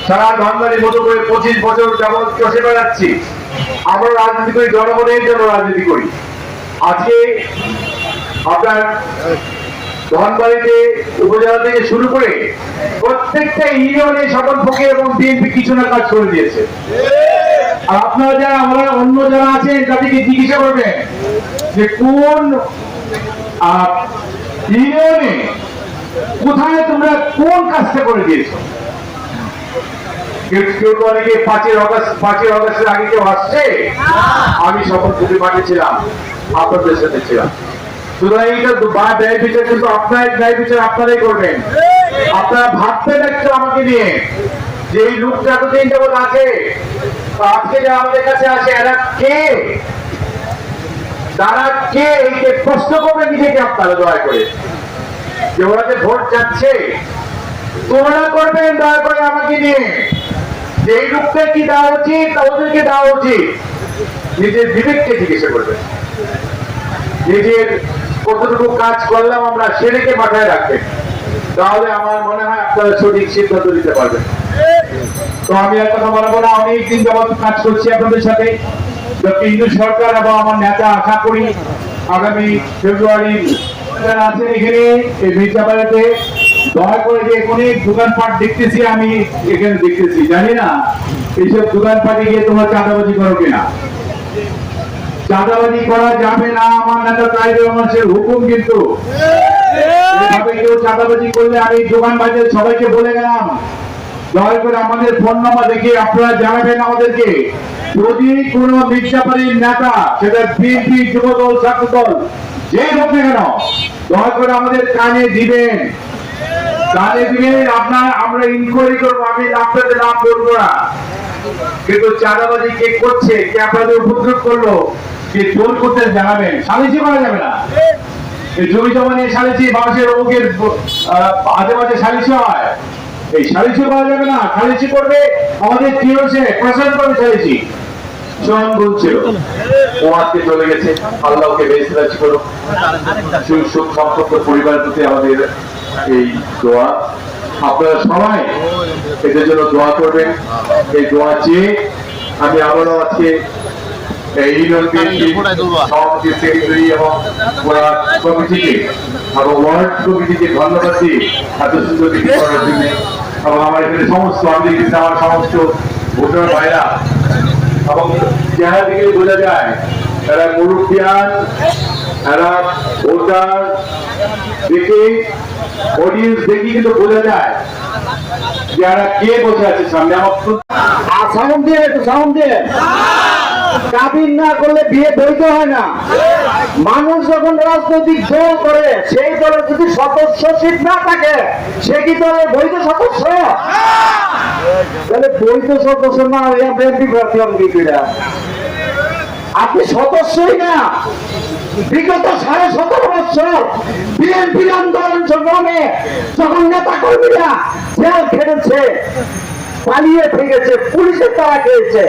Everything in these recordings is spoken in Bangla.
সারা ধনবাড়ির মতো করে 25 বছর যাবৎ চষে বেড়াচ্ছি। আমরা রাজনীতি করি, জনগণের জন্য রাজনীতি করি। আজকে আপনার ধনবাড়িতে উপজেলা থেকে শুরু করে প্রত্যেকটা ইউনিয়নে সকল পক্ষে এবং বিএনপি কিছু না কাজ করে দিয়েছে। আর আপনারা যারা আমরা অন্য যারা আছেন তাদেরকে জিজ্ঞাসা করবেন যে কোন ইউনিয়নে কোথায় তোমরা কোন কাজটা করে দিয়েছো। কেউ তো অনেকে 5 অগস্টের আগে কেউ আসছে, আমি শপথ মাঠে ছিলাম, আপনাদের সাথে ছিলাম। সুতরাং এইটা ব্যয় বিচার কিন্তু আপনার ব্যয় বিচার আপনারাই করবেন। আপনারা ভাববেন একটু আমাকে নিয়ে যে এই লোকটা এতদিন যাবৎ আছে, আজকে যে আমাদের কাছে আসে এরা কে, তারা কে, এইকে প্রশ্ন করবেন নিজেকে আপনারা দয়া করে। যে ওরা যে ভোট যাচ্ছে তোমরা করবেন দয়া করে আমাকে নিয়ে যে এই লোকটা কি দেওয়া উচিত, ওদেরকে দেওয়া উচিত। নিজের বিবেককে জিজ্ঞাসা করবেন, নিজের কতটুকু কাজ করলাম আমরা সেটাকে মাথায় রাখবেন, তাহলে আমার মনে হয় আপনারা সঠিক সিদ্ধান্ত দিতে পারবেন। তো আমি আর কথা বলবো না, অনেকদিন যাবত কাজ করছি আপনাদের সাথে। কেন্দ্রীয় সরকার এবং আমার নেতা আশা করি আগামী ফেব্রুয়ারি আছেন এখানে এই মির্জাবাড়িতে, দয়া করে যে অনেক দোকানপাট দেখতেছি, আমি এখানে দেখতেছি, জানি না এইসব দোকানপাটে গিয়ে তোমরা চাঁদাবাজি করো কিনা। চাঁদাবাজি করা যাবে না, আমার নেতা তাইজুর রহমানের হুকুম। কিন্তু কেউ চাঁদাবাজি করলে আমি দোকান বাজার সবাইকে বলে গেলাম, দয়া করে আমাদের ফোন নাম্বার দেখে আপনারা জানাবেন আমাদেরকে। যদি কোন মির্জাবাড়ির নেতা, সেটা বিএনপি, যুবদল, ছাত্রদল, যে হোক না কেন, দয়া করে আমাদের কানে দিবেন, কানে দিবেন। আমরা ইনকোয়ারি করবো, আমি আপনাদের নাম বলবো না। কিন্তু চাঁদাবাজি কে করছে, কে আপনাদের উপদ্রব করলো, কে জোর করতে জানাবেন। সালিশি করা যাবে না, এই জমি জমা নিয়ে সালিশি, মানুষের অমুকের মাঝে মাঝে সালিশি হয়, এই সালিশি করা যাবে না। সালিশি করবে আমাদের কি হয়েছে, প্রশাসন করবে সালিশি। জন বলছিল ও আজকে চলে গেছে, আল্লাহকে বেশ করুক, সুখ সম্পর্ক পরিবারের প্রতি আমাদের এই দোয়া। আপনারা সবাই এদের জন্য দোয়া করবেন। এই দোয়া চেয়ে আমি আবারও আজকে ইউনিয়ন সভাপতি, সেক্রেটারি এবং কমিটিকে এবং ওয়ার্ড কমিটিকে ধন্যবাদ দিই এত সুন্দর কিছু করার জন্য। এবং আমার এখানে সমস্ত আমি দেখেছি আমার সমস্ত ভোটার ভাইরা, এবং চেহারা দিকে বোঝা যায় এরা মুরুব্বিয়ান, এরা ভোটার দেখে, অডিয়েন্স দেখি কিন্তু বোঝা যায় যারা কে বসে আছে সামনে। আমার সাউন্ড দিয়ে একটু সাউন্ড দিয়ে, কাবিন না করলে বিয়ে বৈধ হয় না। মানুষ যখন রাজনৈতিক দল করে, সেই দলের যদি সদস্যশীপ না থাকে, সে কি দলের বৈধ সদস্য? তাহলে বৈধ সদস্য না হইয়া বিএনপি প্রার্থী হন কি করে? আপনি সদস্যই না। বিগত 17.5 বছর বিএনপির আন্দোলন সংগ্রামে যখন নেতা কর্মীরা জেল খেটেছে, পালিয়ে থেকেছে, পুলিশের তারা খেয়েছে,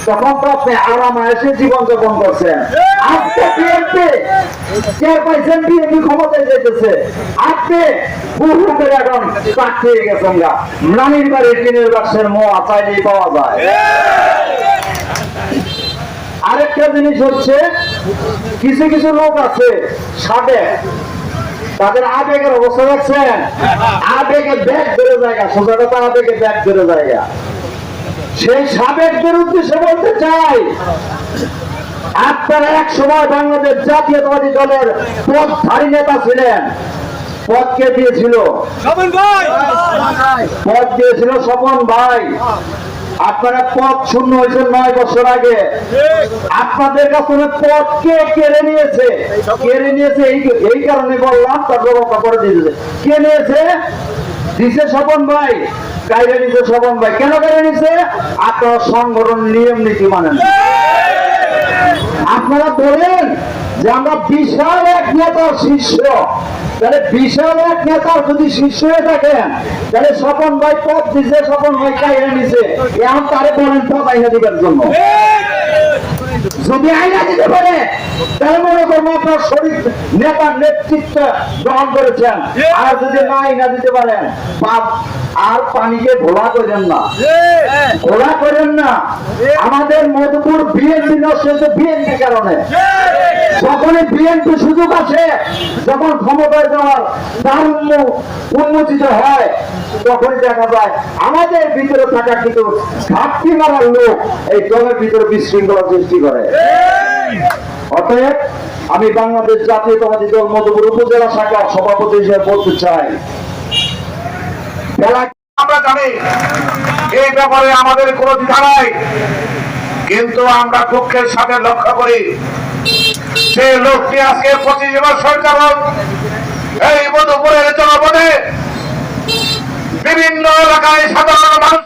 তখন তো আপনি আরাম এসে জীবন যাপন করছেন। আজকে বিএনপি চেয়ার পাইছেন, বিএনপি ক্ষমতায় যেতেছে, আপনি বহু করে এখন চাক খেয়ে গেছেন গা। নানির বাড়ির টিনের বাক্সের মোয়া চাইলেই পাওয়া যায়। আরেকটা জিনিস হচ্ছে, কিছু কিছু লোক আছে সাবেক, তাদের আবেগের অবস্থা দেখছেন, আবেগে ব্যাগ ধরে জায়গা, সোজা কথা আবেগে ব্যাগ ধরে জায়গা। সেই সাবেকদের উদ্দেশ্যে বলতে চাই, আপনারা এক সময় বাংলাদেশ জাতীয়তাবাদী দলের পদধারী নেতা ছিলেন। পদ কে দিয়েছিল? পদ দিয়েছিল স্বপন ভাই। আপনারা পদ শূন্য হয়েছেন 9 বছর আগে। আপনাদের কাছে পদ কে কেড়ে নিয়েছে? কেড়ে নিয়েছে এই কারণে বললাম, তারপর করে দিয়েছে। কে নিয়েছে? দিছে স্বপন ভাই, কাইরে নিছে স্বপন ভাই। কেন কাইরে নিছে? আপনারা সংগঠন নিয়ম নীতি মানেন। আপনারা বলেন যে আমরা বিশাল এক নেতার শিষ্য, তাহলে বিশাল এক নেতার যদি শিষ্য হয়ে থাকেন, তাহলে স্বপন ভাই পদ দিছে, স্বপন ভাই কাইরে নিছে, এখন তারে বলেন পদ আইনা দিবার জন্য। যদি আইনা দিতে পারে তাহলে মনে করবো আপনার শরীর নেতার নেতৃত্ব গ্রহণ করেছেন। আর যদি না আইনা দিতে পারেন পাপ আর পানিকে ঘোলা করেন না, ঘোলা করেন না। আমাদের মধুপুর বিএনপি নষ্ট হয়েছে বিএনপির কারণে। যখনই বিএনপি সুযোগ আছে, যখন ক্ষমতায় যাওয়ার তারুণ্য উন্মোচিত হয়, তখনই দেখা যায় আমাদের ভিতরে থাকা কিছু ঘাটতি মারার লোক এই দলের ভিতরে বিশৃঙ্খলা সৃষ্টি করে। অতএব আমি বাংলাদেশ জাতীয়তাবাদী দল মধুপুর উপজেলা শাখার সভাপতি হিসেবে বলতে চাই, আমরা জানি এই ব্যাপারে আমাদের কোনো দ্বিধা নাই, কিন্তু আমরা দুঃখের সাথে লক্ষ্য করি যে লোকটি আজকে 25 বছর যাবৎ এই মধুপুরের জনপদে বিভিন্ন এলাকায় সাধারণ মানুষ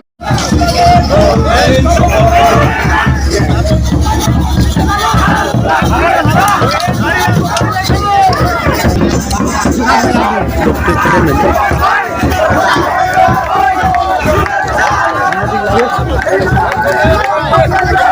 Thank you.